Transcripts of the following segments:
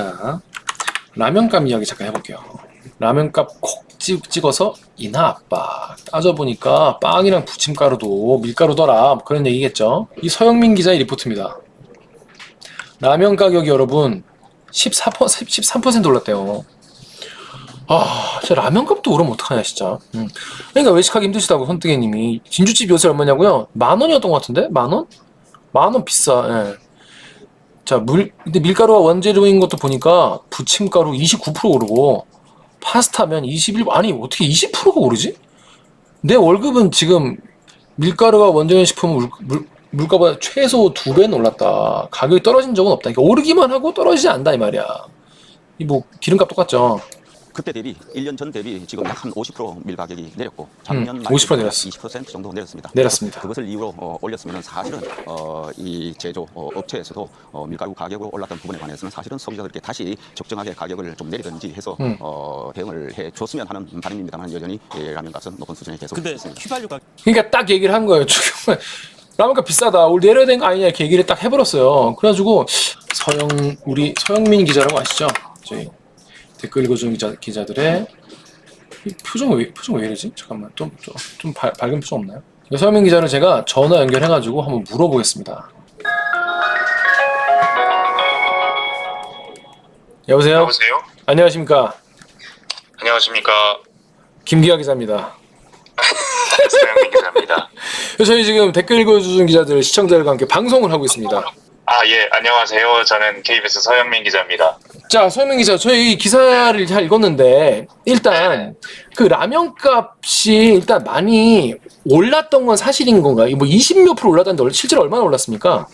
자, 라면값 이야기 잠깐 해볼게요. 라면값 콕 찍어서 이나 아빠 따져보니까 빵이랑 부침가루도 밀가루더라 그런 얘기겠죠. 이 서영민 기자의 리포트입니다. 라면 가격이 여러분 13% 올랐대요. 아, 진짜 라면값도 오르면 어떡하냐 진짜. 그러니까 외식하기 힘드시다고 손뜨개님이. 진주집 요새 얼마냐고요? 10,000원이었던 것 같은데? 10,000원? 10,000원 비싸. 예. 자, 근데 밀가루가 원재료인 것도 보니까 부침가루 29% 오르고 파스타면 21%, 아니 어떻게 20%가 오르지? 내 월급은 지금 밀가루가 원재료 식품 물가보다 최소 2배는 올랐다. 가격이 떨어진 적은 없다. 그러니까 오르기만 하고 떨어지지 않는다 이 말이야. 이 뭐 기름값 똑같죠. 그때 대비 1년 전 대비 지금 약 한 50% 밀 가격이 내렸고 작년 50% 내렸어. 20% 정도 내렸습니다. 내렸습니다. 그것을 이유로 올렸으면 사실은 이 제조 업체에서도 밀가루 가격으로 올랐던 부분에 관해서는 사실은 소비자들께 다시 적정하게 가격을 좀 내리든지 해서 대응을 해 줬으면 하는 바람입니다만 여전히 라면값은 높은 수준에 계속 있습니다. 휘발유가 그러니까 딱 얘기를 한 거예요. 지금 라면값 비싸다. 올 내려야 되는 거 아니냐 이렇게 얘기를 딱 해버렸어요. 그래가지고 우리 서영민 기자라고 아시죠? 저희 댓글 읽어주는 기자들의 이 표정 왜 이러지? 잠깐만 좀 밝은 표정 없나요? 서영민 기자를 제가 전화 연결해가지고 한번 물어보겠습니다. 여보세요? 여보세요? 안녕하십니까? 안녕하십니까? 김기아 기자입니다. 서영민 기자입니다. 저희 지금 댓글 읽어주는 기자들 시청자들과 함께 방송을 하고 있습니다. 아, 예, 안녕하세요. 저는 KBS 서영민 기자입니다. 자, 서영민 기자, 저희 기사를 잘 읽었는데 일단 그 라면 값이 일단 많이 올랐던 건 사실인 건가요? 뭐 20몇 프로 올랐다는데 실제로 얼마나 올랐습니까?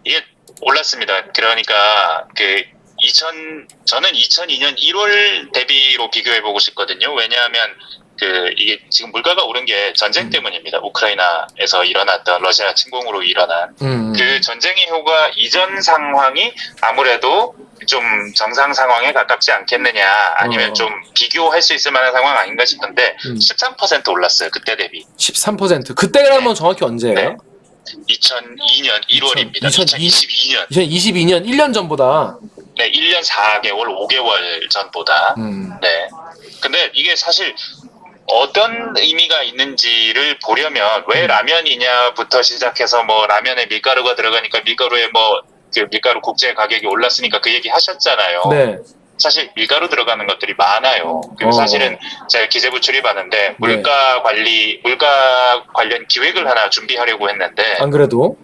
이게 올랐습니다. 그러니까 저는 2002년 1월 대비로 비교해보고 싶거든요. 왜냐하면 이게 지금 물가가 오른 게 전쟁 때문입니다. 우크라이나에서 일어났던 러시아 침공으로 일어난 그 전쟁의 효과 이전 상황이 아무래도 좀 정상 상황에 가깝지 않겠느냐, 아니면 좀 비교할 수 있을 만한 상황 아닌가 싶은데 13% 올랐어요. 그때 대비. 13%. 그때라면 정확히 언제예요? 네. 2002년 1월입니다. 2022년. 2022년 1년 전보다. 네, 1년 4개월, 5개월 전보다. 네. 근데 이게 사실 어떤 의미가 있는지를 보려면 왜 라면이냐부터 시작해서 뭐 라면에 밀가루가 들어가니까 밀가루에 밀가루 국제 가격이 올랐으니까 그 얘기 하셨잖아요. 네. 사실 밀가루 들어가는 것들이 많아요. 그리고 사실은 제가 기재부 출입하는데 물가 관련 기획을 하나 준비하려고 했는데 안 그래도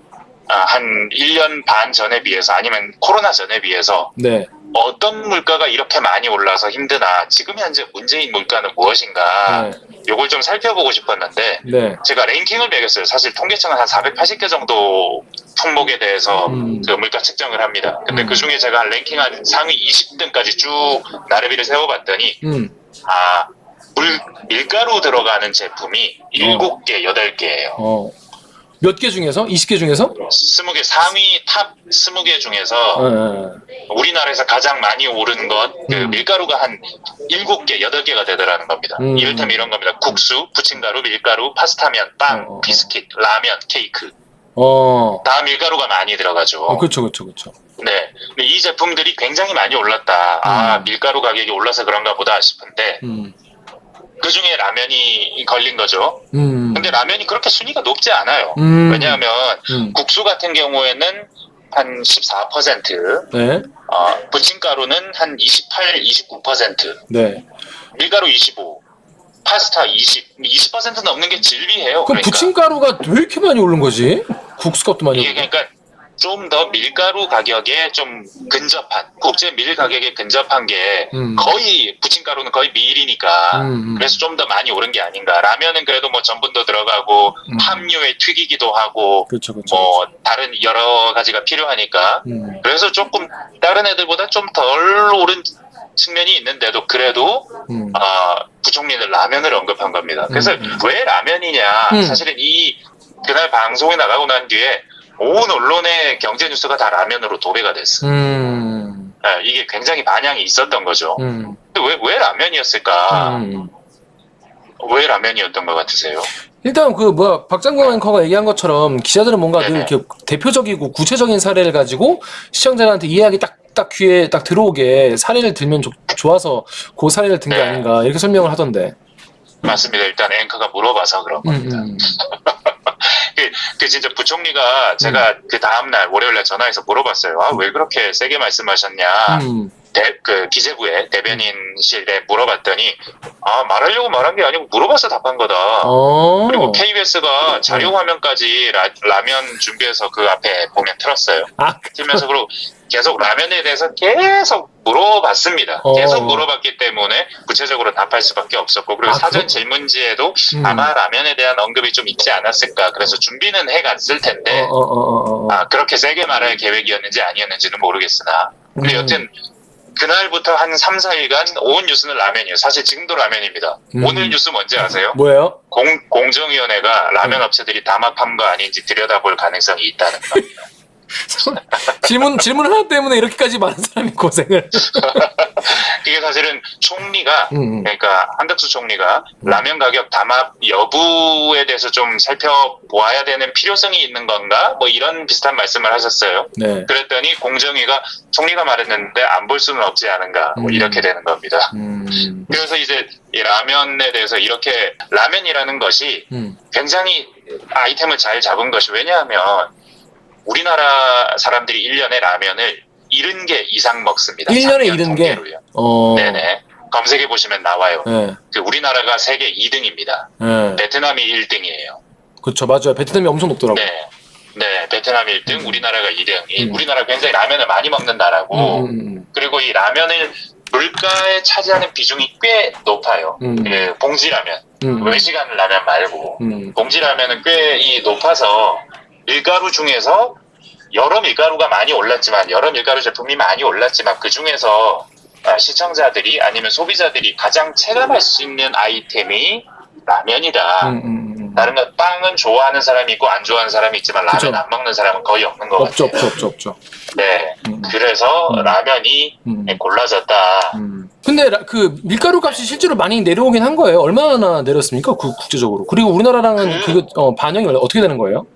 한 1년 반 전에 비해서 아니면 코로나 전에 비해서 네. 어떤 물가가 이렇게 많이 올라서 힘드나, 지금 현재 문재인 물가는 무엇인가, 요걸 좀 살펴보고 싶었는데 제가 랭킹을 매겼어요. 사실 통계청은 한 480개 정도 품목에 대해서 그 물가 측정을 합니다. 근데 그 중에 제가 랭킹한 상위 20등까지 쭉 나래비를 세워봤더니 밀가루 들어가는 제품이 7개, 8개예요. 몇 개 중에서? 20개 중에서? 20개, 상위 탑 20개 중에서 우리나라에서 가장 많이 오른 건 밀가루가 한 7개, 8개가 되더라는 겁니다. 이를테면 이런 겁니다. 국수, 부침가루, 밀가루, 파스타면, 빵, 비스킷, 라면, 케이크. 다 밀가루가 많이 들어가죠. 그렇죠. 네. 근데 이 제품들이 굉장히 많이 올랐다. 밀가루 가격이 올라서 그런가 보다 싶은데 그 중에 라면이 걸린 거죠. 근데 라면이 그렇게 순위가 높지 않아요. 왜냐하면 국수 같은 경우에는 한 14%, 네. 부침가루는 한 28, 29%, 네. 밀가루 25, 파스타 20% 넘는 게 질비해요. 그럼 그러니까. 부침가루가 왜 이렇게 많이 오른 거지? 국수값도 많이 오르고. 그러니까 좀 더 밀가루 가격에 좀 근접한, 국제 밀 가격에 근접한 게 거의, 부침가루는 거의 밀이니까 그래서 좀 더 많이 오른 게 아닌가. 라면은 그래도 뭐 전분도 들어가고 함유에 튀기기도 하고 그렇죠. 다른 여러 가지가 필요하니까 그래서 조금 다른 애들보다 좀 덜 오른 측면이 있는데도 그래도 부총리는 라면을 언급한 겁니다. 그래서 왜 라면이냐, 사실은 그날 방송에 나가고 난 뒤에 온 언론의 경제 뉴스가 다 라면으로 도배가 됐어. 이게 굉장히 반향이 있었던 거죠. 근데 왜 라면이었을까? 왜 라면이었던 것 같으세요? 일단 박장관 앵커가 얘기한 것처럼 기자들은 뭔가 늘 이렇게 대표적이고 구체적인 사례를 가지고 시청자들한테 이해하기 딱 딱 귀에 딱 들어오게 사례를 들면 좋아서 그 사례를 든 게 네. 아닌가 이렇게 설명을 하던데. 맞습니다. 일단 앵커가 물어봐서 그런 겁니다. 그 진짜 부총리가 제가 그 다음날 월요일날 전화해서 물어봤어요. 아, 왜 그렇게 세게 말씀하셨냐. 그 기재부의 대변인실에 물어봤더니 아, 말하려고 말한 게 아니고 물어봐서 답한 거다. 그리고 KBS가 자료 화면까지 라면 준비해서 그 앞에 보면 틀었어요. 틀면서 그리고 계속 라면에 대해서 계속 물어봤습니다. 계속 물어봤기 때문에 구체적으로 답할 수밖에 없었고 그리고 사전 질문지에도 아마 라면에 대한 언급이 좀 있지 않았을까. 그래서 준비는 해갔을 텐데 그렇게 세게 말할 계획이었는지 아니었는지는 모르겠으나 근데 여튼 그날부터 한 3, 4일간 온 뉴스는 라면이에요. 사실 지금도 라면입니다. 오늘 뉴스 뭔지 아세요? 뭐예요? 공정위원회가 라면 업체들이 담합한 거 아닌지 들여다볼 가능성이 있다는 겁니다. 질문 하나 때문에 이렇게까지 많은 사람이 고생을. 이게 사실은 총리가 그러니까 한덕수 총리가 라면 가격 담합 여부에 대해서 좀 살펴보아야 되는 필요성이 있는 건가? 뭐 이런 비슷한 말씀을 하셨어요. 네. 그랬더니 공정위가 총리가 말했는데 안 볼 수는 없지 않은가? 뭐 이렇게 되는 겁니다. 그래서 이제 이 라면에 대해서 이렇게 라면이라는 것이 굉장히 아이템을 잘 잡은 것이 왜냐하면 우리나라 사람들이 1년에 라면을 70개 이상 먹습니다. 1년에 70개? 네네. 검색해 보시면 나와요. 네. 그 우리나라가 세계 2등입니다. 네. 베트남이 1등이에요. 그렇죠, 맞아요. 베트남이 엄청 높더라고요. 네, 베트남이 1등, 우리나라가 2등. 우리나라 굉장히 라면을 많이 먹는 나라고, 그리고 이 라면을 물가에 차지하는 비중이 꽤 높아요. 그 봉지라면, 외식하는 라면 말고, 봉지라면은 꽤 높아서 밀가루 중에서 여러 밀가루가 많이 올랐지만 여러 밀가루 제품이 많이 올랐지만 그 중에서 시청자들이 아니면 소비자들이 가장 체감할 수 있는 아이템이 라면이다. 다른 건 빵은 좋아하는 사람이 있고 안 좋아하는 사람이 있지만 라면 그쵸. 안 먹는 사람은 거의 없는 것 없죠, 같아요. 없죠. 네, 그래서 라면이 골라졌다. 근데 그 밀가루 값이 실제로 많이 내려오긴 한 거예요. 얼마나 내렸습니까? 국제적으로. 그리고 우리나라랑은 반영이 어떻게 되는 거예요?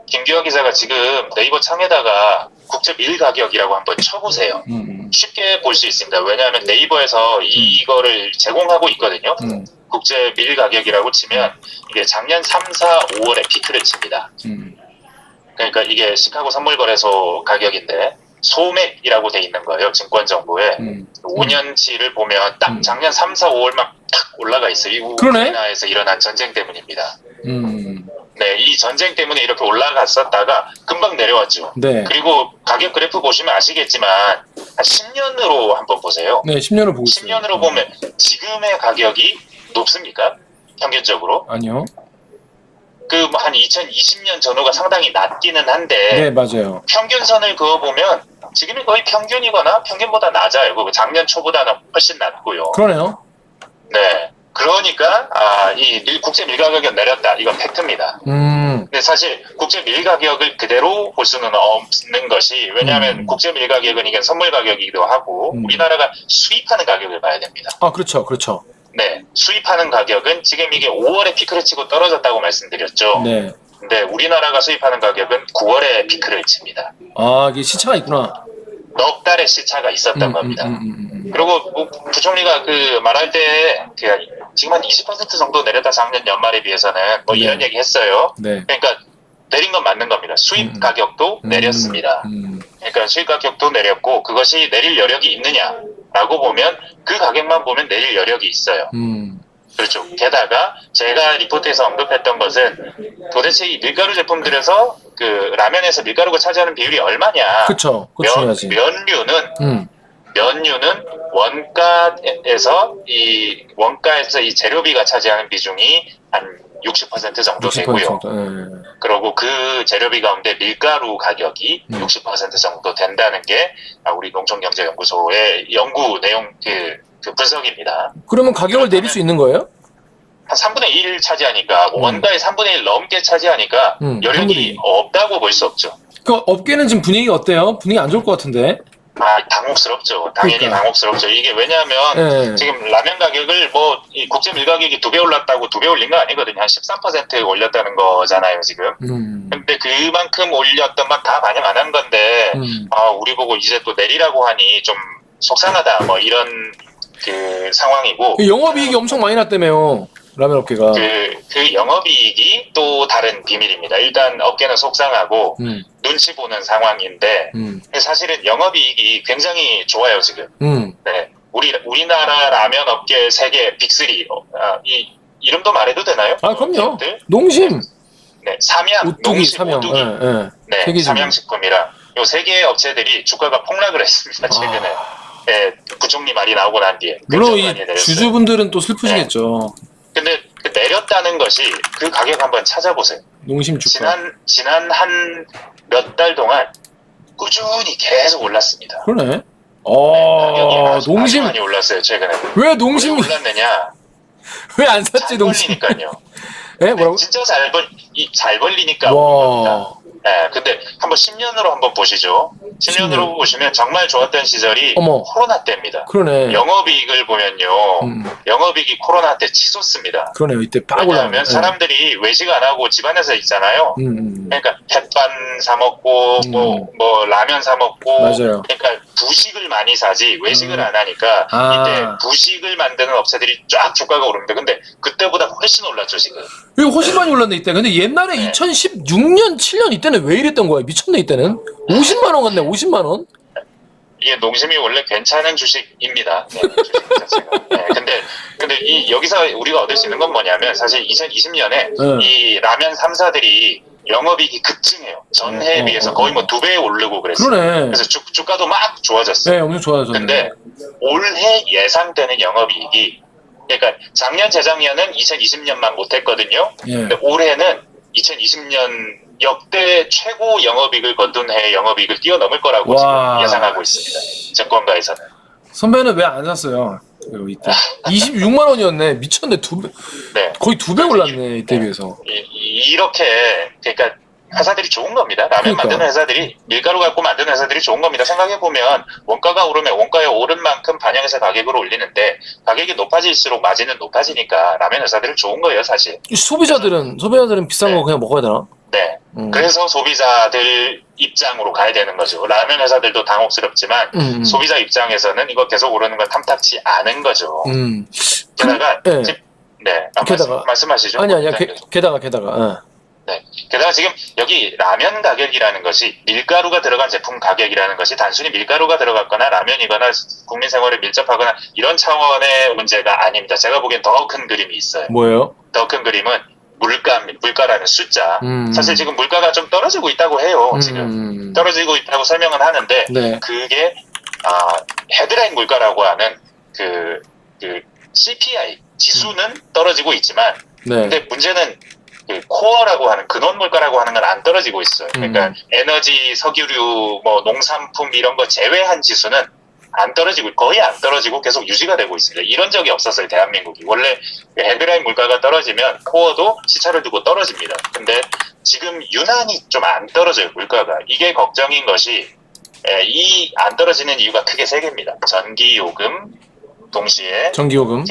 김기화 기자가 지금 네이버 창에다가 국제 밀 가격이라고 한번 쳐보세요. 쉽게 볼 수 있습니다. 왜냐하면 네이버에서 이거를 제공하고 있거든요. 국제 밀 가격이라고 치면 이게 작년 3, 4, 5월에 피크를 칩니다. 그러니까 이게 시카고 선물거래소 가격인데 소맥이라고 돼 있는 거예요. 증권 정보에 5년치를 보면 딱 작년 3, 4, 5월만 딱 올라가 있어요. 이 우크라이나에서 일어난 전쟁 때문입니다. 네, 이 전쟁 때문에 이렇게 올라갔었다가 금방 내려왔죠. 네. 그리고 가격 그래프 보시면 아시겠지만 한 10년으로 한번 보세요. 네, 10년을 보고 있어요. 10년으로 보면 지금의 가격이 높습니까? 평균적으로? 아니요. 그 한 2020년 전후가 상당히 낮기는 한데 네, 맞아요. 평균선을 그어보면 지금이 거의 평균이거나 평균보다 낮아요. 그 작년 초보다는 훨씬 낮고요. 그러네요. 네. 그러니까 이 국제 밀 가격이 내렸다. 이건 팩트입니다. 근데 사실 국제 밀 가격을 그대로 볼 수는 없는 것이 왜냐하면 국제 밀 가격은 이게 선물 가격이기도 하고 우리나라가 수입하는 가격을 봐야 됩니다. 그렇죠. 네, 수입하는 가격은 지금 이게 5월에 피크를 치고 떨어졌다고 말씀드렸죠. 네. 근데 우리나라가 수입하는 가격은 9월에 피크를 칩니다. 이게 시차가 있구나. 넉 달의 시차가 있었던 겁니다. 그리고 뭐 부총리가 그 말할 때 지금 한 20% 정도 내렸다 작년 연말에 비해서는 뭐 이런 얘기 했어요. 네. 그러니까 내린 건 맞는 겁니다. 수입 가격도 내렸습니다. 그러니까 수입 가격도 내렸고 그것이 내릴 여력이 있느냐라고 보면 그 가격만 보면 내릴 여력이 있어요. 그렇죠. 게다가 제가 리포트에서 언급했던 것은 도대체 이 밀가루 제품들에서 그 라면에서 밀가루가 차지하는 비율이 얼마냐. 그쵸. 중요하지. 면류는 원가에서 이 재료비가 차지하는 비중이 한 60% 정도 60% 되고요. 정도, 그리고 그 재료비 가운데 밀가루 가격이 60% 정도 된다는 게 우리 농촌경제연구소의 연구 내용 그 분석입니다. 그러면 가격을 내릴 수 있는 거예요? 한 3분의 1 차지하니까 원가의 3분의 1 넘게 차지하니까 여력이 없다고 볼 수 없죠. 그 업계는 지금 분위기가 어때요? 분위기 안 좋을 것 같은데. 당혹스럽죠. 당연히 그러니까. 당혹스럽죠. 이게 왜냐하면 지금 라면 가격을 이 국제 밀 가격이 2배 올랐다고 2배 올린 거 아니거든요. 한 13% 올렸다는 거잖아요, 지금. 근데 그만큼 올렸던 막 다 반영 안 한 건데, 우리 보고 이제 또 내리라고 하니 좀 속상하다, 뭐 이런 그 상황이고. 영업이익이 엄청 많이 났다며요. 라면 업계가. 그 영업이익이 또 다른 비밀입니다. 일단 업계는 속상하고, 눈치 보는 상황인데, 사실은 영업이익이 굉장히 좋아요, 지금. 네. 우리나라 라면 업계 세계 빅3, 이 이름도 말해도 되나요? 아, 그럼요. 기업들? 농심. 네, 삼양, 오뚜기, 농심, 삼양. 오뚜기. 네, 세계적으로. 삼양식품이랑 요 세 개의 업체들이 주가가 폭락을 했습니다, 최근에. 네, 부총리 말이 나오고 난 뒤에. 물론 굉장히 이 많이 내렸어요. 주주분들은 또 슬프시겠죠. 근데 그 내렸다는 것이 그 가격 한번 찾아보세요. 농심 주가. 지난 한 몇 달 동안 꾸준히 계속 올랐습니다. 그러네. 가격이 아주 농심. 많이 올랐어요, 최근에. 왜 농심이 왜 올랐느냐? 왜 안 샀지 잘 농심? 벌리니까요. 예, 뭐라고? 진짜 잘 벌리니까 오른 겁니다. 와. 네, 근데 한번 10년으로 한번 보시죠. 10년으로 보시면 정말 좋았던 시절이 어머. 코로나 때입니다. 그러니까 영업이익을 보면요. 영업이익이 코로나 때 치솟습니다. 그러네요. 이때 빡 올라가네. 왜냐하면 사람들이 외식 안 하고 집안에서 있잖아요. 그러니까 햇반 사 먹고 뭐 라면 사 먹고 맞아요. 그러니까 부식을 많이 사지 외식을 안 하니까 이때 부식을 만드는 업체들이 쫙 주가가 오릅니다. 근데 그때보다 훨씬 올랐죠, 지금. 이거 훨씬 많이 올랐네 이때. 근데 옛날에 네. 2016년, 7년 이때는 왜 이랬던 거야? 미쳤네 이때는. 50만 원 같네. 50만 원. 이게 농심이 원래 괜찮은 주식입니다. 네, 주식 자체가. 네, 근데 여기서 우리가 얻을 수 있는 건 뭐냐면 사실 2020년에 이 라면 3사들이 영업이익이 급증해요. 전해에 비해서 거의 뭐 2배 오르고 그랬어요. 그러네. 그래서 주가도 막 좋아졌어요. 네, 엄청 좋아졌네. 근데 올해 예상되는 영업이익이 그러니까 작년 재작년은 2020년만 못했거든요. 예. 근데 올해는 2020년 역대 최고 영업이익을 거둔 해 영업이익을 뛰어넘을 거라고 와. 지금 예상하고 있습니다. 증권가에서는. 선배는 왜 안 샀어요? 이때 26만 원이었네. 미쳤네. 네. 거의 2배 올랐네 이때 비해서. 이렇게 그러니까 회사들이 좋은 겁니다. 라면 그러니까. 만드는 회사들이 밀가루 갖고 만드는 회사들이 좋은 겁니다. 생각해 보면 원가가 오르면 원가에 오른 만큼 반영해서 가격을 올리는데 가격이 높아질수록 마진은 높아지니까 라면 회사들은 좋은 거예요, 사실. 소비자들은 비싼 네. 거 그냥 먹어야 되나? 네. 그래서 소비자들 입장으로 가야 되는 거죠. 라면 회사들도 당혹스럽지만 소비자 입장에서는 이거 계속 오르는 건 탐탁치 않은 거죠. 게다가 네. 말씀하시죠. 아니야. 게다가. 네. 게다가 지금 여기 라면 가격이라는 것이 밀가루가 들어간 제품 가격이라는 것이 단순히 밀가루가 들어갔거나 라면이거나 국민 생활에 밀접하거나 이런 차원의 문제가 아닙니다. 제가 보기엔 더 큰 그림이 있어요. 뭐예요? 더 큰 그림은 물가라는 숫자. 사실 지금 물가가 좀 떨어지고 있다고 해요. 지금 떨어지고 있다고 설명은 하는데 네. 그게 헤드라인 물가라고 하는 그 CPI 지수는 떨어지고 있지만 네. 근데 문제는 그 코어라고 하는 근원 물가라고 하는 건 안 떨어지고 있어요. 그러니까 에너지, 석유류, 뭐 농산품 이런 거 제외한 지수는 안 떨어지고 거의 안 떨어지고 계속 유지가 되고 있습니다. 이런 적이 없었어요, 대한민국이. 원래 헤드라인 물가가 떨어지면 코어도 시차를 두고 떨어집니다. 근데 지금 유난히 좀 안 떨어져요, 물가가. 이게 걱정인 것이 이 안 떨어지는 이유가 크게 세 개입니다. 전기 요금 동시에 전기요금,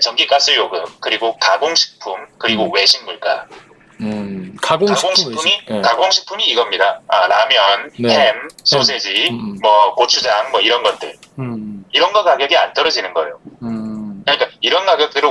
전기가스 요금 그리고 가공식품 그리고 외식 물가. 가공식품이 이겁니다. 라면, 네. 햄, 소세지, 뭐 고추장, 뭐 이런 것들. 이런 거 가격이 안 떨어지는 거예요. 그러니까 이런 가격들은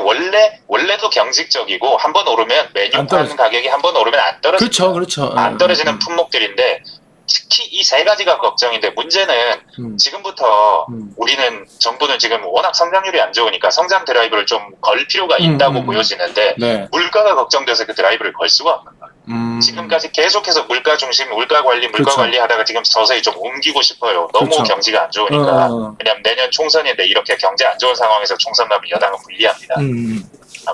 원래도 경직적이고 한 번 오르면 메뉴판 가격이 한 번 오르면 안 떨어집니다. 그렇죠. 안 떨어지는 품목들인데 특히 이 세 가지가 걱정인데 문제는 지금부터 우리는 정부는 지금 워낙 성장률이 안 좋으니까 성장 드라이브를 좀 걸 필요가 있다고 보여지는데 네. 물가가 걱정돼서 그 드라이브를 걸 수가 없는 거예요. 지금까지 계속해서 물가 중심, 물가 관리 하다가 지금 서서히 좀 옮기고 싶어요. 너무 그렇죠. 경기가 안 좋으니까. 왜냐하면 내년 총선인데 이렇게 경제 안 좋은 상황에서 총선 가면 여당은 불리합니다.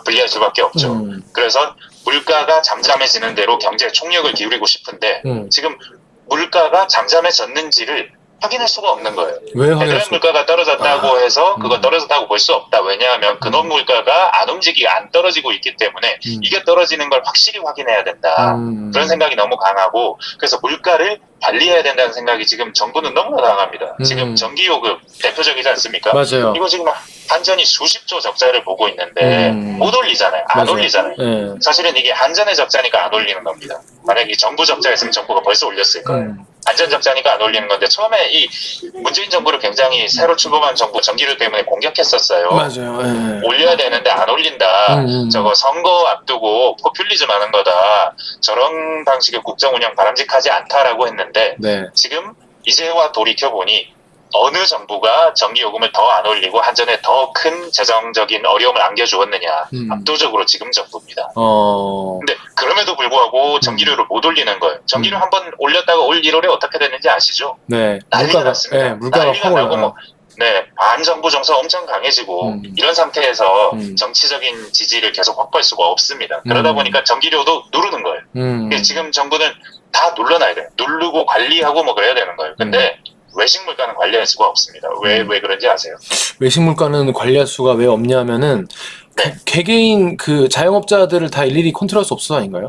불리할 수밖에 없죠. 그래서 물가가 잠잠해지는 대로 경제에 총력을 기울이고 싶은데 지금 물가가 잠잠해졌는지를 확인할 수가 없는 거예요. 왜 헤드라인 물가가 떨어졌다고 해서 그거 떨어졌다고 볼 수 없다. 왜냐하면 근원 물가가 안 떨어지고 있기 때문에 이게 떨어지는 걸 확실히 확인해야 된다. 그런 생각이 너무 강하고 그래서 물가를 관리해야 된다는 생각이 지금 정부는 너무나 강합니다. 지금 전기요금 대표적이지 않습니까? 맞아요. 이거 지금 한전이 수십조 적자를 보고 있는데 못 올리잖아요. 안 맞아요. 올리잖아요. 네. 사실은 이게 한전의 적자니까 안 올리는 겁니다. 만약에 정부 적자였으면 정부가 벌써 올렸을 거예요. 안전 적자니까 안 올리는 건데 처음에 이 문재인 정부를 굉장히 새로 출범한 정부 전기료 때문에 공격했었어요. 맞아요. 예. 올려야 되는데 안 올린다. 저거 선거 앞두고 포퓰리즘 하는 거다. 저런 방식의 국정 운영 바람직하지 않다라고 했는데 네. 지금 이제와 돌이켜 보니 어느 정부가 전기요금을 더 안 올리고 한전에 더 큰 재정적인 어려움을 안겨주었느냐. 압도적으로 지금 정부입니다. 근데 그럼에도 불구하고 전기료를 못 올리는 거예요. 전기료 한번 올렸다가 올 1월에 어떻게 됐는지 아시죠? 네. 난리가 났습니다. 네, 물가가 난리가 확 나고 올라. 뭐 네, 반정부 정서 엄청 강해지고 이런 상태에서 정치적인 지지를 계속 확보할 수가 없습니다. 그러다 보니까 전기료도 누르는 거예요. 근데 지금 정부는 다 눌러놔야 돼요. 누르고 관리하고 뭐 그래야 되는 거예요. 근데 외식 물가는 관리할 수가 없습니다. 왜 그런지 아세요? 외식 물가는 관리할 수가 왜 없냐면은 네. 개개인 그 자영업자들을 다 일일이 컨트롤할 수 없어 아닌가요?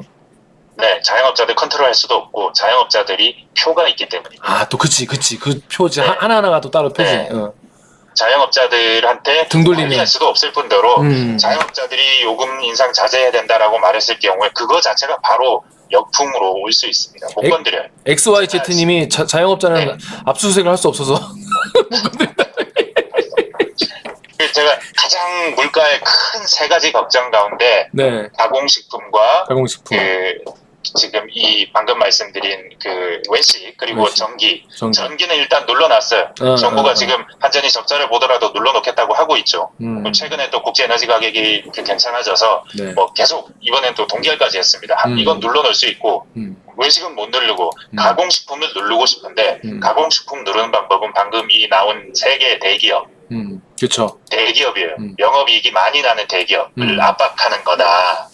네, 자영업자들 컨트롤할 수도 없고 자영업자들이 표가 있기 때문입니다. 아, 또 그치 그 표지 네. 하나하나가 또 따로 표지. 네. 자영업자들한테 등 돌리는. 관리할 수도 없을 뿐더러 자영업자들이 요금 인상 자제해야 된다라고 말했을 경우에 그거 자체가 바로 역풍으로 올 수 있습니다. 못 건드려요. XYZ님이 자영업자는 네. 압수수색을 할 수 없어서 제가 가장 물가의 큰 세 가지 걱정 가운데 네. 가공식품과 가공식품. 지금 이 방금 말씀드린 그 외식 그리고 외식. 전기. 전기. 전기는 일단 눌러놨어요. 정부가 지금 한전이 적자를 보더라도 눌러놓겠다고 하고 있죠. 최근에 또 국제에너지 가격이 괜찮아져서 네. 뭐 계속 이번엔 또 동결까지 했습니다. 이건 눌러놓을 수 있고 외식은 못 누르고 가공식품을 누르고 싶은데 가공식품 누르는 방법은 방금 이 나온 세 개의 대기업 그렇죠. 대기업이에요. 영업이익이 많이 나는 대기업을 압박하는 거다.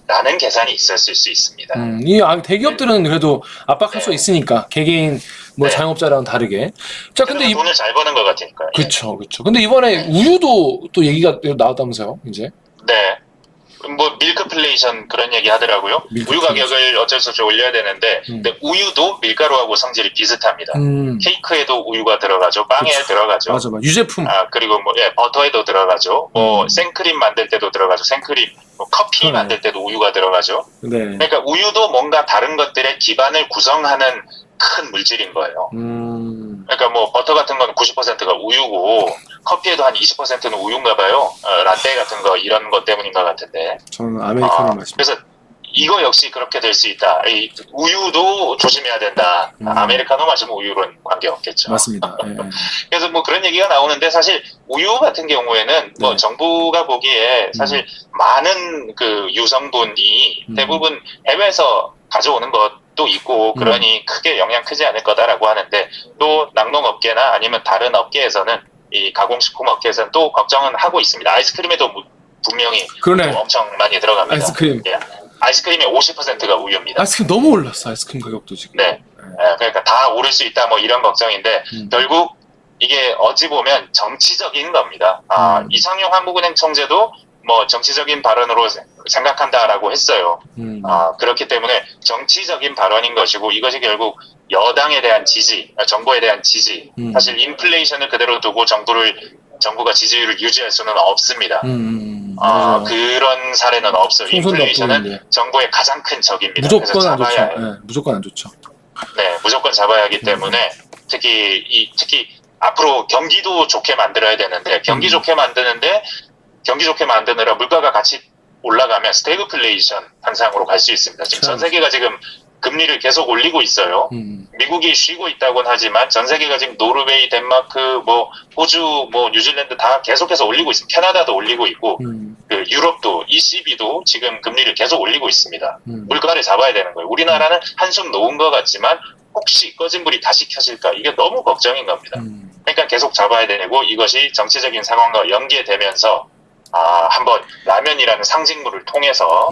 라는 계산이 있었을 수 있습니다. 이 대기업들은 그래도 압박할 수 있으니까 개개인 뭐 네. 자영업자랑은 다르게. 자, 근데 돈을 잘 버는 것 같으니까요. 그렇죠. 근데 이번에 우유도 또 얘기가 나왔다면서요, 이제? 네. 뭐 밀크플레이션 그런 얘기 하더라고요. 우유 가격을 어쩔 수 없이 올려야 되는데 근데 우유도 밀가루하고 성질이 비슷합니다. 케이크에도 우유가 들어가죠. 빵에 들어가죠. 맞아. 유제품. 그리고 뭐 버터에도 들어가죠. 뭐 생크림 만들 때도 들어가죠. 생크림, 뭐 커피 만들 때도 우유가 들어가죠. 네. 그러니까 우유도 뭔가 다른 것들의 기반을 구성하는 큰 물질인 거예요. 그러니까 뭐 버터 같은 건 90%가 우유고 커피에도 한 20%는 우유인가 봐요. 라떼 같은 거 이런 것 때문인 것 같은데. 저는 아메리카노 마십니다. 그래서 이거 역시 그렇게 될 수 있다. 이 우유도 조심해야 된다. 아메리카노 마시면 우유는 관계없겠죠. 맞습니다. 예. 그래서 뭐 그런 얘기가 나오는데 사실 우유 같은 경우에는 뭐 정부가 보기에 사실 많은 그 유성분이 대부분 해외에서 가져오는 것도 있고 그러니 크게 영향 크지 않을 거다라고 하는데 또 낙농업계나 아니면 다른 업계에서는 이 가공식품 업계에서는 또 걱정은 하고 있습니다. 아이스크림에도 분명히 그러네. 또 엄청 많이 들어갑니다. 아이스크림. 예. 아이스크림의 50%가 우유입니다. 아이스크림 너무 올랐어. 아이스크림 가격도 지금. 네. 그러니까 다 오를 수 있다 뭐 이런 걱정인데 결국 이게 어찌 보면 정치적인 겁니다. 이창용 한국은행 총재도 뭐 정치적인 발언으로 생각한다라고 했어요. 그렇기 때문에 정치적인 발언인 것이고 이것이 결국 여당에 대한 지지, 정부에 대한 지지. 사실 인플레이션을 그대로 두고 정부가 지지율을 유지할 수는 없습니다. 그런 사례는 없어요. 인플레이션은 정부의 가장 큰 적입니다. 무조건 안 좋죠. 해요. 네, 무조건 안 좋죠. 네, 무조건 잡아야 하기 때문에 특히 앞으로 경기도 좋게 만들어야 되는데 경기 좋게 만드느라 물가가 같이 올라가면 스태그플레이션 현상으로 갈 수 있습니다. 지금 전 세계가 지금 금리를 계속 올리고 있어요. 미국이 쉬고 있다고는 하지만 전 세계가 지금 노르웨이, 덴마크, 뭐 호주, 뭐 뉴질랜드 다 계속해서 올리고 있습니다. 캐나다도 올리고 있고 그 유럽도 ECB도 지금 금리를 계속 올리고 있습니다. 물가를 잡아야 되는 거예요. 우리나라는 한숨 놓은 것 같지만 혹시 꺼진 불이 다시 켜질까 이게 너무 걱정인 겁니다. 그러니까 계속 잡아야 되고 이것이 정치적인 상황과 연계되면서 한번 라면이라는 상징물을 통해서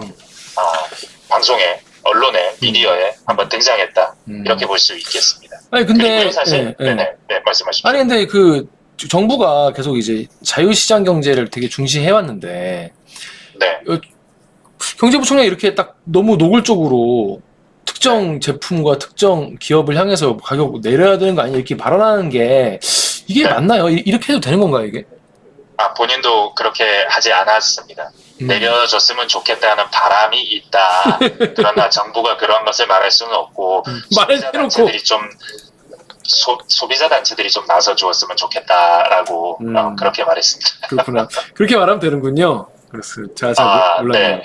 방송에 언론에 미디어에 한번 등장했다 이렇게 볼 수 있겠습니다. 아니 근데 그리고 사실 네, 말씀하십시오. 아니 근데 그 정부가 계속 이제 자유시장 경제를 되게 중시해 왔는데 네. 경제부총장이 이렇게 딱 너무 노골적으로 특정 제품과 특정 기업을 향해서 가격 내려야 되는 거 아니냐 이렇게 발언하는 게 이게 맞나요? 이렇게 해도 되는 건가요 이게? 본인도 그렇게 하지 않았습니다. 내려줬으면 좋겠다는 바람이 있다. 그러나 정부가 그런 것을 말할 수는 없고 소비자 단체들이 좀 소비자 단체들이 좀 나서 주었으면 좋겠다라고 그렇게 말했습니다. 그렇구나. 그렇게 말하면 되는군요. 그래서 제가 잘 몰랐네요. 네.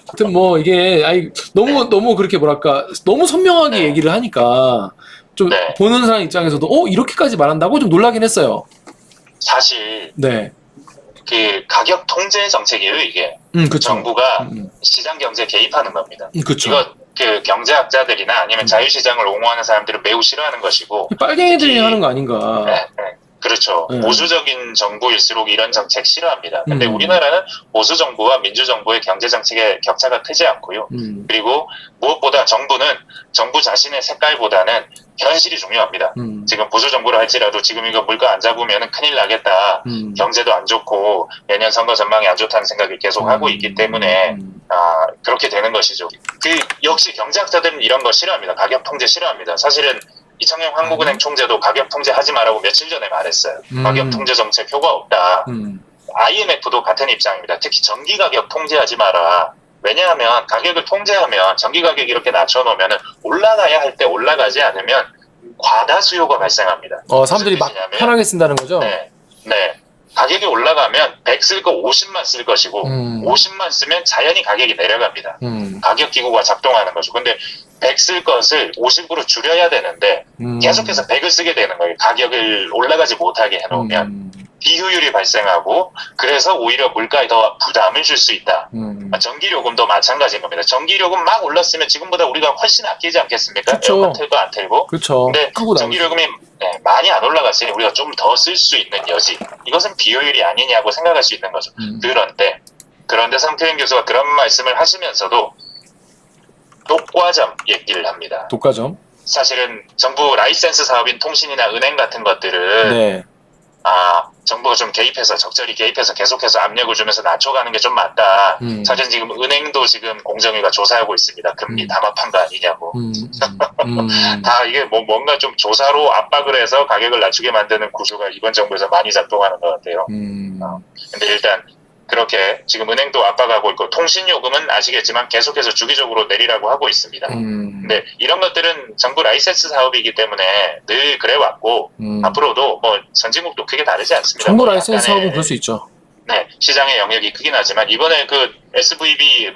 하여튼 뭐 이게 너무 그렇게 뭐랄까 너무 선명하게 얘기를 하니까 좀 보는 사람 입장에서도 이렇게까지 말한다고 좀 놀라긴 했어요. 사실 네. 그 가격 통제 정책이에요 이게. 그쵸. 정부가 시장 경제에 개입하는 겁니다. 그쵸. 이거 그 경제학자들이나 아니면 자유시장을 옹호하는 사람들은 매우 싫어하는 것이고. 빨갱이들이 하는 거 아닌가. 네. 그렇죠. 보수적인 정부일수록 이런 정책 싫어합니다. 근데 우리나라는 보수 정부와 민주 정부의 경제 정책의 격차가 크지 않고요. 그리고 무엇보다 정부 자신의 색깔보다는 현실이 중요합니다. 지금 보수 정부를 할지라도 지금 이거 물가 안 잡으면 큰일 나겠다. 경제도 안 좋고 내년 선거 전망이 안 좋다는 생각을 계속 하고 있기 때문에 그렇게 되는 것이죠. 역시 경제학자들은 이런 거 싫어합니다. 가격 통제 싫어합니다. 사실은 이창용 한국은행 총재도 가격 통제하지 말라고 며칠 전에 말했어요. 가격 통제 정책 효과 없다. IMF도 같은 입장입니다. 특히 전기 가격 통제하지 마라. 왜냐하면 가격을 통제하면 전기 가격이 이렇게 낮춰놓으면 올라가야 할 때 올라가지 않으면 과다 수요가 발생합니다. 사람들이 막 편하게 쓴다는 거죠? 네. 가격이 올라가면 100 쓸 거 50만 쓸 것이고 50만 쓰면 자연히 가격이 내려갑니다. 가격 기구가 작동하는 거죠. 근데 100 쓸 것을 50으로 줄여야 되는데 계속해서 100을 쓰게 되는 거예요. 가격을 올라가지 못하게 해놓으면 비효율이 발생하고 그래서 오히려 물가에 더 부담을 줄 수 있다. 전기요금도 마찬가지인 겁니다. 전기요금 막 올랐으면 지금보다 우리가 훨씬 아끼지 않겠습니까? 에어컨 틀고 안 틀고. 그렇죠. 근데 전기요금이 많이 안 올라갔으니 우리가 좀 더 쓸 수 있는 여지. 이것은 비효율이 아니냐고 생각할 수 있는 거죠. 그런데 성태인 교수가 그런 말씀을 하시면서도 독과점 얘기를 합니다. 독과점? 사실은 정부 라이센스 사업인 통신이나 은행 같은 것들은 정부가 좀 적절히 개입해서 계속해서 압력을 주면서 낮춰가는 게 좀 맞다. 사실 지금 은행도 지금 공정위가 조사하고 있습니다. 금리 담합한 거 아니냐고. 다 이게 뭔가 좀 조사로 압박을 해서 가격을 낮추게 만드는 구조가 이번 정부에서 많이 작동하는 것 같아요. 근데 일단 그렇게 지금 은행도 압박하고 있고 통신요금은 아시겠지만 계속해서 주기적으로 내리라고 하고 있습니다. 근데 이런 것들은 정부 라이센스 사업이기 때문에 늘 그래왔고 앞으로도 뭐 선진국도 크게 다르지 않습니다. 정부 라이센스 사업은 그럴 수 있죠. 네, 시장의 영역이 크긴 하지만 이번에 그 SVB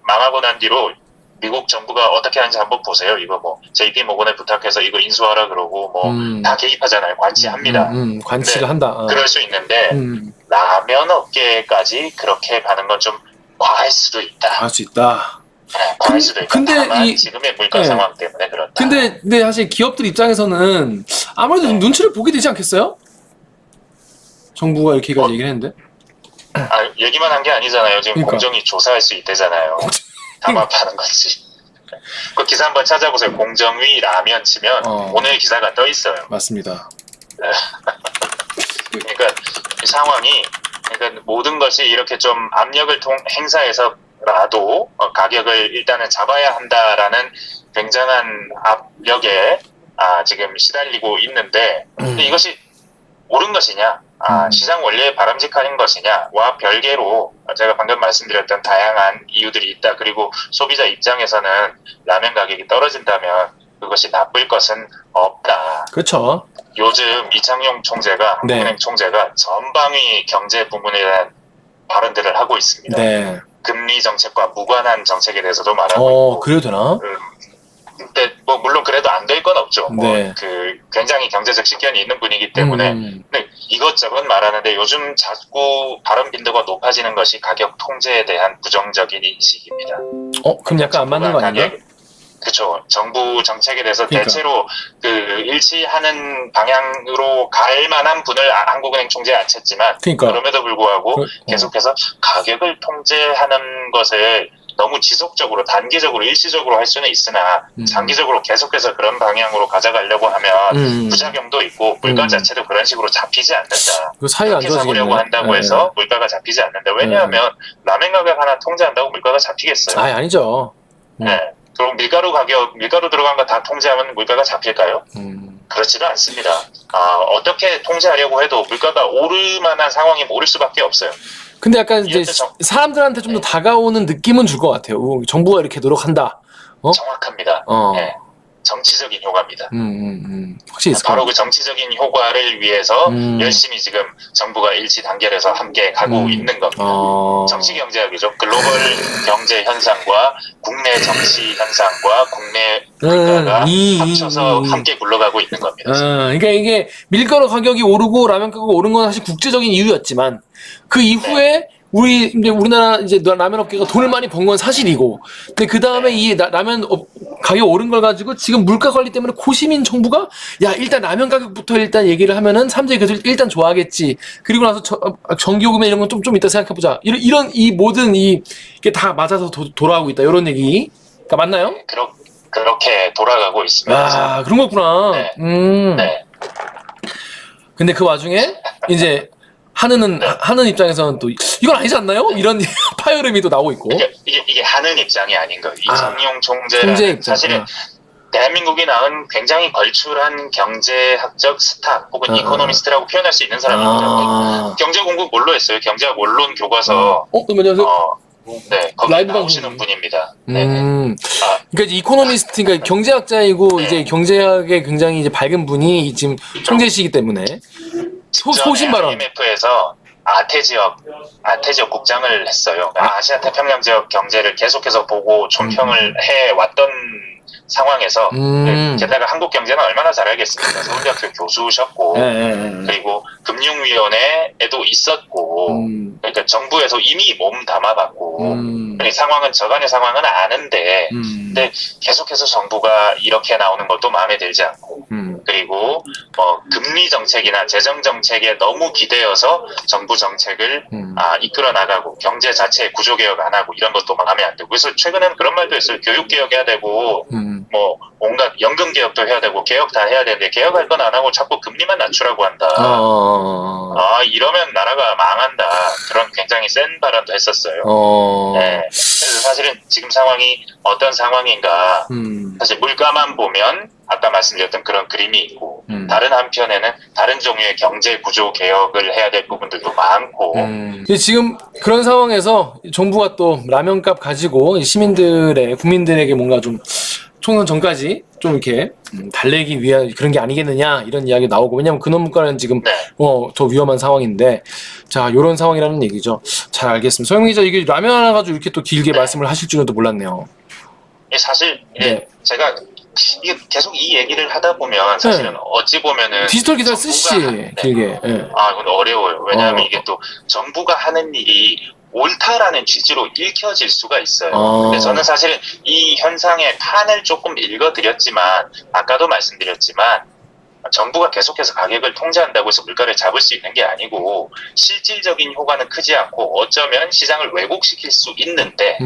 망하고 난 뒤로 미국 정부가 어떻게 하는지 한번 보세요. 이거 뭐 JP 모건에 부탁해서 이거 인수하라 그러고 뭐 다 개입하잖아요. 관치합니다. 관치를 한다. 그럴 수 있는데 라면 업계까지 그렇게 가는 건 좀 과할 수도 있다. 할 수 있다. 네, 과할 수도 있다. 근데 다만 지금의 물가 상황 때문에 그렇다. 근데 사실 기업들 입장에서는 아무래도 좀 눈치를 보게 되지 않겠어요? 정부가 이렇게까지 얘기를 했는데. 얘기만 한 게 아니잖아요. 지금 공정위 조사할 수 있대잖아요. 담합하는 거지. 그 기사 한번 찾아보세요. 공정위 라면 치면 오늘 기사가 떠 있어요. 맞습니다. 그러니까 이 상황이 모든 것이 이렇게 좀 압력을 행사해서라도 가격을 일단은 잡아야 한다라는 굉장한 압력에 지금 시달리고 있는데 근데 이것이 옳은 것이냐 시장 원리에 바람직한 것이냐와 별개로 제가 방금 말씀드렸던 다양한 이유들이 있다. 그리고 소비자 입장에서는 라면 가격이 떨어진다면 그것이 나쁠 것은 없다. 그렇죠. 요즘 이창용 총재가 한국은행 총재가 전방위 경제 부문에 대한 발언들을 하고 있습니다. 금리 정책과 무관한 정책에 대해서도 말하고 있고. 그래도 되나? 근데 뭐 물론 그래도 안 될 건 없죠. 굉장히 경제적 식견이 있는 분이기 때문에 근데 이것저것 말하는데 요즘 자꾸 발언 빈도가 높아지는 것이 가격 통제에 대한 부정적인 인식입니다. 그럼 약간 안 맞는 거 아닌가? 그렇죠. 정부 정책에 대해서 대체로 일치하는 방향으로 갈 만한 분을 한국은행 총재에 앉혔지만 그럼에도 불구하고 계속해서 가격을 통제하는 것을 너무 지속적으로 단기적으로 일시적으로 할 수는 있으나 장기적으로 계속해서 그런 방향으로 가져가려고 하면 부작용도 있고 물가 자체도 그런 식으로 잡히지 않는다. 그렇게 잡으려고 한다고 해서 물가가 잡히지 않는다. 왜냐하면 라면 가격 하나 통제한다고 물가가 잡히겠어요? 아니죠. 그럼 밀가루 들어간 거 다 통제하면 물가가 잡힐까요? 그렇지도 않습니다. 어떻게 통제하려고 해도 물가가 오를 만한 상황이 오를 수밖에 없어요. 근데 약간 이제 이때 사람들한테 좀 더 다가오는 느낌은 줄 것 같아요. 정부가 이렇게 노력한다. 정확합니다. 네. 정치적인 효과입니다. 확실히 있을 것 바로 같아요. 그 정치적인 효과를 위해서 열심히 지금 정부가 일치 단결해서 함께 가고 있는 겁니다. 정치 경제학이죠. 글로벌 경제 현상과 국내 정치 현상과 국내 물가가 합쳐서 함께 굴러가고 있는 겁니다. 그러니까 이게 밀가루 가격이 오르고 라면 가격이 오른 건 사실 국제적인 이유였지만 그 이후에 우리나라 이제 라면 업계가 돈을 많이 번 건 사실이고, 근데 그 다음에 이 라면 가격 오른 걸 가지고 지금 물가 관리 때문에 고시민 정부가 야 일단 라면 가격부터 일단 얘기를 하면은 사람들이 그래서 일단 좋아하겠지. 그리고 나서 전기요금에 이런 건 좀 이따 생각해보자. 이런 이 모든 이게 다 맞아서 돌아가고 있다. 이런 얘기가 맞나요? 그렇게 돌아가고 있습니다. 아 그런 거구나. 네. 근데 그 와중에 이제 하는 입장에서는 또 이건 아니지 않나요? 이런 파열음이 또 나오고 있고. 이게 하는 입장이 아닌 거예요. 이정용 총재 총재는 입장. 사실은 대한민국이 낳은 굉장히 걸출한 경제학적 스타 혹은 이코노미스트라고 표현할 수 있는 사람입니다. 경제 공부 뭘로 했어요? 경제학 원론 교과서. 안녕하세요. 네, 거기 라이브 나오시는 분입니다. 그러니까 이제 이코노미스트, 그러니까 경제학자이고 이제 경제학에 굉장히 이제 밝은 분이 지금 총재시기 때문에 소신 발언. IMF에서 아태 지역 국장을 했어요. 아시아 태평양 지역 경제를 계속해서 보고 총평을 해 왔던 상황에서 게다가 한국 경제는 얼마나 잘 알겠습니까? 서울대학교 교수셨고 그리고 금융위원회에도 있었고 그러니까 정부에서 이미 몸 담아봤고 상황은 저간의 상황은 아는데 근데 계속해서 정부가 이렇게 나오는 것도 마음에 들지 않고 그리고 금리 정책이나 재정 정책에 너무 기대어서 정부 정책을 이끌어 나가고 경제 자체의 구조 개혁 안 하고 이런 것도 마음에 안 들고 그래서 최근에는 그런 말도 있어요. 교육 개혁해야 되고 뭐 온갖 연금 개혁도 해야 되고 개혁 다 해야 되는데 개혁할 건 안 하고 자꾸 금리만 낮추라고 한다. 이러면 나라가 망한다. 그런 굉장히 센 발언도 했었어요. 네. 그래서 사실은 지금 상황이 어떤 상황인가 사실 물가만 보면 아까 말씀드렸던 그런 그림이 있고 다른 한편에는 다른 종류의 경제 구조 개혁을 해야 될 부분들도 많고 지금 그런 상황에서 정부가 또 라면값 가지고 시민들의 국민들에게 뭔가 좀 총선 전까지 좀 이렇게 달래기 위한 그런 게 아니겠느냐 이런 이야기 나오고 왜냐면 근원 물가는 지금 더 위험한 상황인데 자 요런 상황이라는 얘기죠. 잘 알겠습니다. 서영 기자 이게 라면 하나 가지고 이렇게 또 길게 말씀을 하실 줄은 또 몰랐네요. 사실 제가 이게 계속 이 얘기를 하다 보면 사실은 어찌 보면은 디지털 기사 쓰시 길게. 이건 어려워요. 왜냐하면 이게 또 정부가 하는 일이 옳다라는 취지로 읽혀질 수가 있어요. 근데 저는 사실은 이 현상의 판을 조금 읽어드렸지만 아까도 말씀드렸지만 정부가 계속해서 가격을 통제한다고 해서 물가를 잡을 수 있는 게 아니고 실질적인 효과는 크지 않고 어쩌면 시장을 왜곡시킬 수 있는데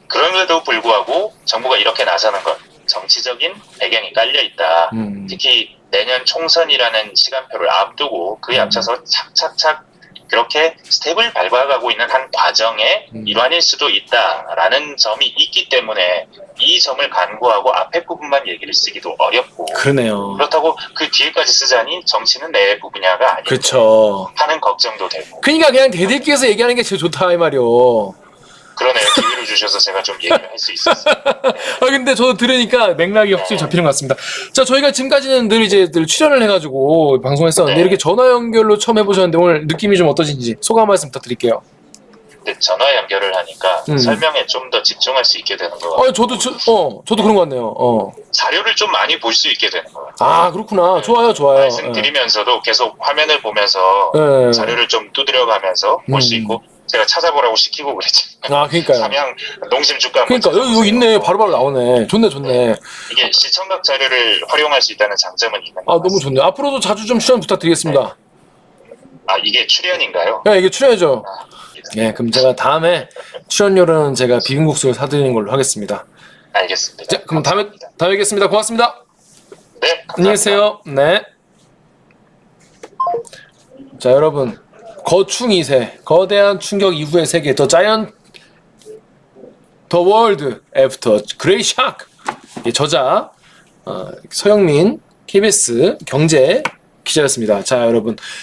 그럼에도 불구하고 정부가 이렇게 나서는 건 정치적인 배경이 깔려있다. 특히 내년 총선이라는 시간표를 앞두고 그에 앞서서 착착착 그렇게 스텝을 밟아가고 있는 한 과정의 일환일 수도 있다라는 점이 있기 때문에 이 점을 간구하고 앞에 부분만 얘기를 쓰기도 어렵고 그러네요. 그렇다고 그 뒤에까지 쓰자니 정치는 내 부분야가 아니고 그렇죠. 하는 걱정도 되고 그러니까 그냥 대들기에서 얘기하는 게 제일 좋다 이 말이요. 그러네요. 기회를 주셔서 제가 좀 얘기를 할 수 있었어요. 근데 저도 들으니까 맥락이 확실히 잡히는 것 같습니다. 자, 저희가 지금까지는 늘 출연을 해가지고 방송했었는데 이렇게 전화 연결로 처음 해보셨는데 오늘 느낌이 좀 어떠신지 소감 한 말씀 부탁드릴게요. 근데 전화 연결을 하니까 설명에 좀 더 집중할 수 있게 되는 것 같아요. 저도 그런 것 같네요. 자료를 좀 많이 볼 수 있게 되는 것 같아요. 그렇구나. 좋아요. 말씀드리면서도 계속 화면을 보면서 자료를 좀 두드려가면서 볼 수 있고 제가 찾아보라고 시키고 그랬잖아요. 그러니까요. 삼양 농심주가 그러니까 여기 있네. 바로바로 나오네. 좋네. 이게 시청각 자료를 활용할 수 있다는 장점은 있는 것 같아요. 너무 좋네요. 앞으로도 자주 좀 출연 부탁드리겠습니다. 이게 출연인가요? 네, 이게 출연이죠. 네, 그럼 제가 다음에 출연료는 제가 비빔국수를 사드리는 걸로 하겠습니다. 알겠습니다. 자, 그럼 다음에 뵙겠습니다. 고맙습니다. 네, 감사합니다. 안녕히 계세요. 네. 자, 여러분. 거충 2세, 거대한 충격 이후의 세계, 더 자이언트, 더 월드, 애프터, 그레이 샤크. 저자, 서영민, KBS 경제 기자였습니다. 자, 여러분.